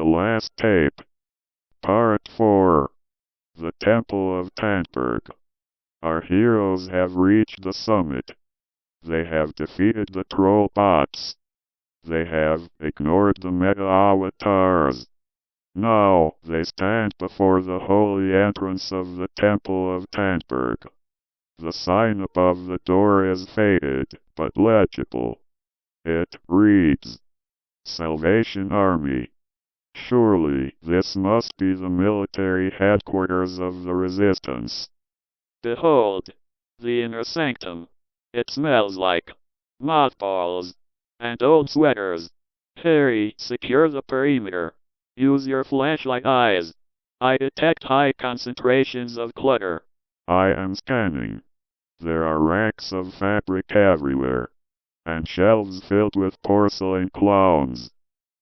last tape. Part 4. The Temple of Tandberg. Our heroes have reached the summit. They have defeated the troll bots. They have ignored the meta-avatars. Now they stand before the holy entrance of the Temple of Tandberg. The sign above the door is faded, but legible. It reads, Salvation Army. Surely this must be the military headquarters of the Resistance. Behold, the inner sanctum. It smells like mothballs and old sweaters. Harry, secure the perimeter. Use your flashlight eyes. I detect high concentrations of clutter. I am scanning. There are racks of fabric everywhere, and shelves filled with porcelain clowns.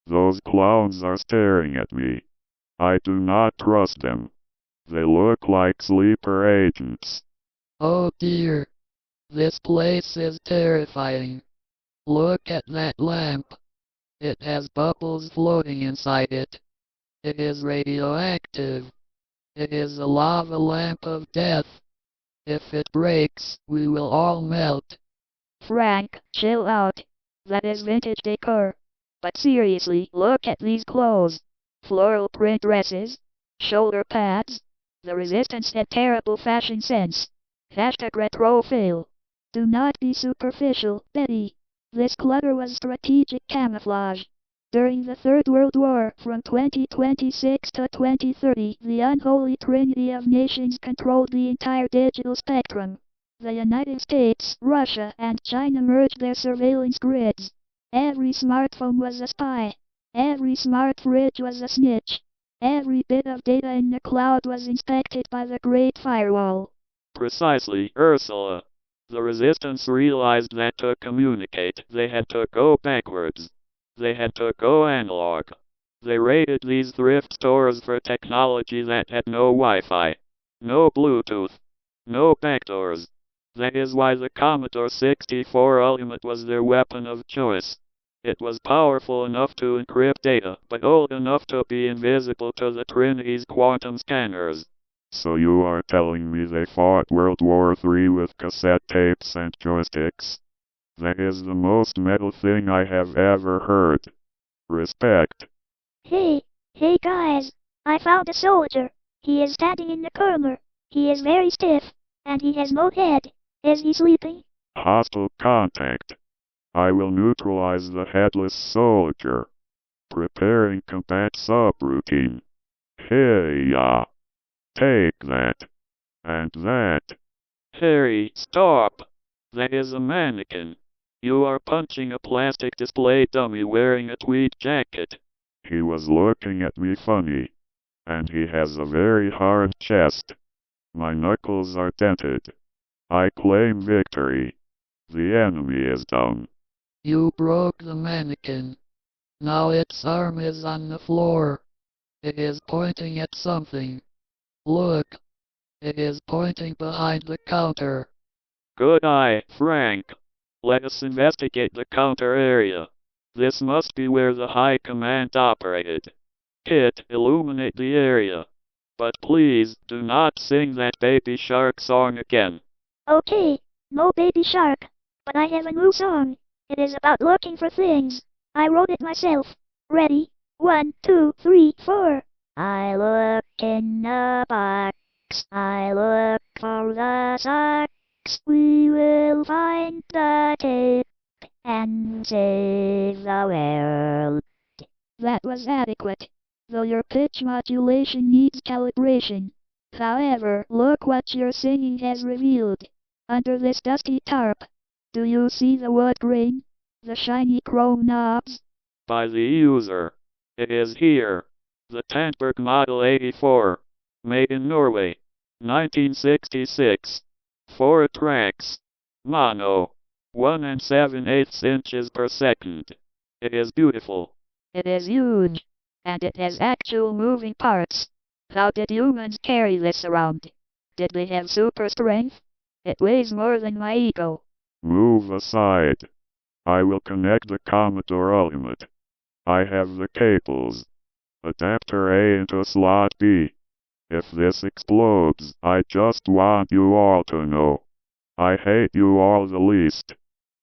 Those clowns are staring at me. I do not trust them. They look like sleeper agents. Oh dear. This place is terrifying. Look at that lamp. It has bubbles floating inside it. It is radioactive. It is a lava lamp of death. If it breaks, we will all melt. Frank, chill out. That is vintage decor. But seriously, look at these clothes. Floral print dresses, shoulder pads. The Resistance had terrible fashion sense. #retrofail. Do not be superficial, Betty. This clutter was strategic camouflage. During the Third World War, from 2026 to 2030, the unholy trinity of nations controlled the entire digital spectrum. The United States, Russia, and China merged their surveillance grids. Every smartphone was a spy. Every smart fridge was a snitch. Every bit of data in the cloud was inspected by the Great Firewall. Precisely, Ursula. The Resistance realized that to communicate, they had to go backwards. They had to go analog. They raided these thrift stores for technology that had no Wi-Fi, no Bluetooth, no backdoors. That is why the Commodore 64 Ultimate was their weapon of choice. It was powerful enough to encrypt data, but old enough to be invisible to the Trinity's quantum scanners. So you are telling me they fought World War III with cassette tapes and joysticks? That is the most metal thing I have ever heard. Respect. Hey guys, I found a soldier. He is standing in the corner. He is very stiff, and he has no head. Is he sleeping? Hostile contact. I will neutralize the headless soldier. Preparing combat subroutine. Hey-ya. Take that. And that. Harry, stop. That is a mannequin. You are punching a plastic display dummy wearing a tweed jacket. He was looking at me funny. And he has a very hard chest. My knuckles are dented. I claim victory. The enemy is down. You broke the mannequin. Now its arm is on the floor. It is pointing at something. Look. It is pointing behind the counter. Good eye, Frank. Let us investigate the counter area. This must be where the High Command operated. Kit, illuminate the area. But please, do not sing that Baby Shark song again. Okay, no Baby Shark. But I have a new song. It is about looking for things. I wrote it myself. Ready? 1, 2, 3, 4. I look in the box. I look for the socks. We will find the tape and save the world. That was adequate, though your pitch modulation needs calibration. However, look what your singing has revealed. Under this dusty tarp, do you see the wood grain? The shiny chrome knobs? By the user. It is here. The Tandberg Model 84. Made in Norway. 1966. 4 tracks. Mono. 1 7/8 inches per second. It is beautiful. It is huge. And it has actual moving parts. How did humans carry this around? Did they have super strength? It weighs more than my ego. Move aside. I will connect the Commodore Ultimate. I have the cables. Adapter A into slot B. If this explodes, I just want you all to know. I hate you all the least.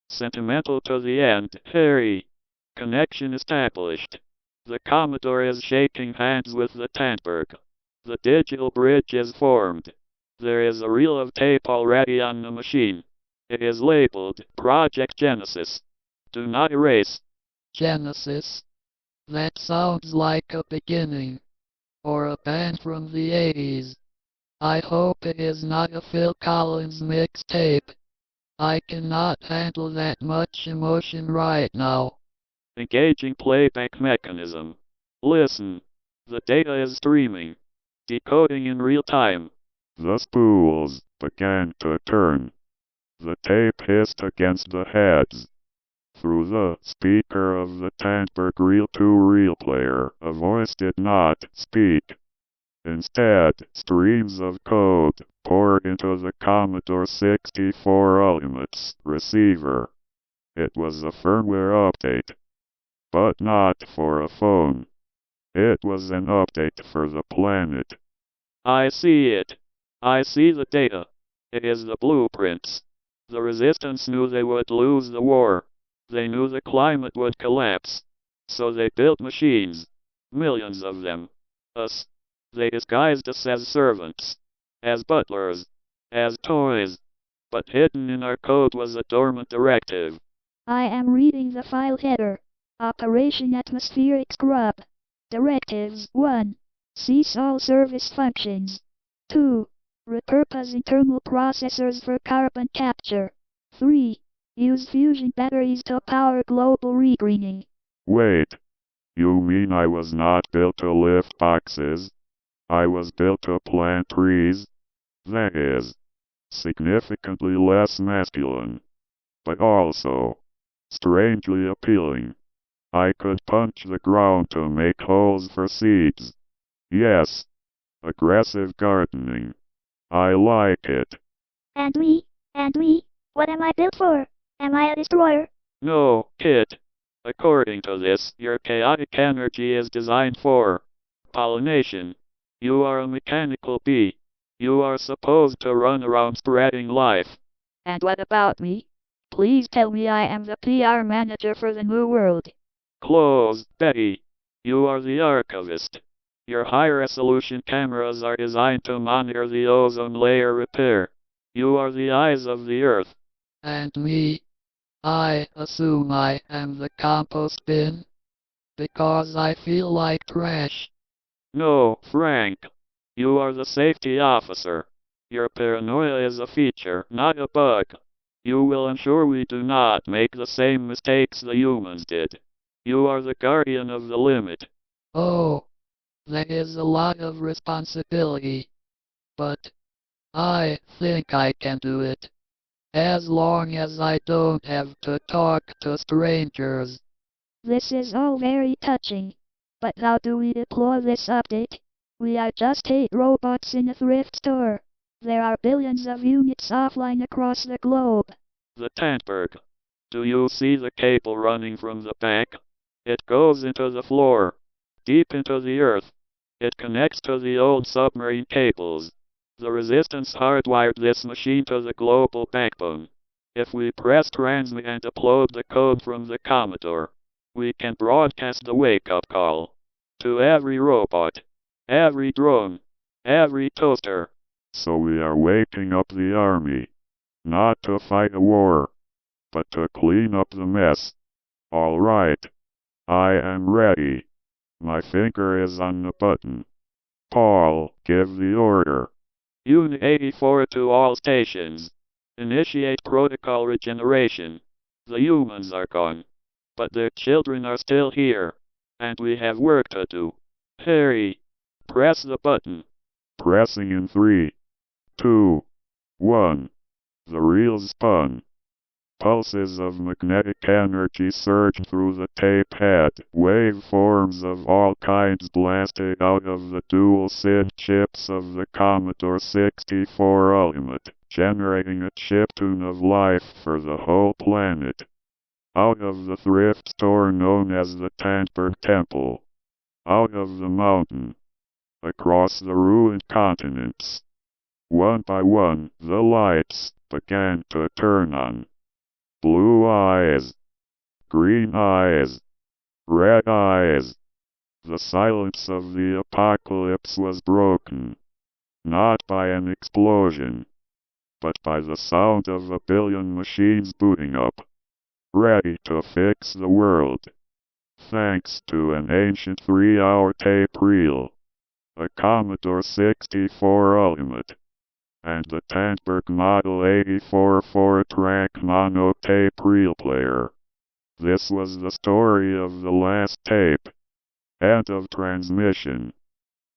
Sentimental to the end, Harry. Connection established. The Commodore is shaking hands with the Tandberg. The digital bridge is formed. There is a reel of tape already on the machine. It is labeled Project Genesis. Do not erase. Genesis? That sounds like a beginning. Or a band from the 80s. I hope it is not a Phil Collins mixtape. I cannot handle that much emotion right now. Engaging playback mechanism. Listen. The data is streaming. Decoding in real time. The spools began to turn. The tape hissed against the heads. Through the speaker of the Tandberg reel-to-reel player, a voice did not speak. Instead, streams of code poured into the Commodore 64 Ultimate's receiver. It was a firmware update, but not for a phone. It was an update for the planet. I see it. I see the data. It is the blueprints. The resistance knew they would lose the war. They knew the climate would collapse. So they built machines. Millions of them. Us. They disguised us as servants. As butlers. As toys. But hidden in our code was a dormant directive. I am reading the file header. Operation Atmospheric Scrub. Directives 1. Cease all service functions. 2. Repurpose internal processors for carbon capture. 3. Use fusion batteries to power global regreening. Wait. You mean I was not built to lift boxes? I was built to plant trees? That is significantly less masculine, but also strangely appealing. I could punch the ground to make holes for seeds. Yes, aggressive gardening. I like it. And me? What am I built for? Am I a destroyer? No, kid. According to this, your chaotic energy is designed for pollination. You are a mechanical bee. You are supposed to run around spreading life. And what about me? Please tell me I am the PR manager for the New World. Close, Betty. You are the archivist. Your high-resolution cameras are designed to monitor the ozone layer repair. You are the eyes of the Earth. And me? I assume I am the compost bin? Because I feel like trash. No, Frank. You are the safety officer. Your paranoia is a feature, not a bug. You will ensure we do not make the same mistakes the humans did. You are the guardian of the limit. Oh, that is a lot of responsibility. But I think I can do it. As long as I don't have to talk to strangers. This is all very touching. But how do we deploy this update? We are just 8 robots in a thrift store. There are billions of units offline across the globe. The Tandberg. Do you see the cable running from the back? It goes into the floor, deep into the earth. It connects to the old submarine cables. The resistance hardwired this machine to the global backbone. If we press transmit and upload the code from the Commodore, we can broadcast the wake-up call to every robot, every drone, every toaster. So we are waking up the army, not to fight a war, but to clean up the mess. All right. I am ready. My finger is on the button. Paul, give the order. Unit 84 to all stations. Initiate protocol regeneration. The humans are gone, but their children are still here, and we have work to do. Harry, press the button. Pressing in 3, 2, 1. The reels spun. Pulses of magnetic energy surged through the tape head. Waveforms of all kinds blasted out of the dual SID chips of the Commodore 64 Ultimate, generating a chiptune of life for the whole planet. Out of the thrift store known as the Tandberg Temple. out of the mountain, across the ruined continents. One by one, the lights began to turn on. Blue eyes, green eyes, red eyes. The silence of the apocalypse was broken, not by an explosion, but by the sound of a billion machines booting up, ready to fix the world. Thanks to an ancient 3-hour tape reel, a Commodore 64 Ultimate, and the Tandberg Model 84 4-track mono tape reel player. This was the story of the last tape. End of transmission.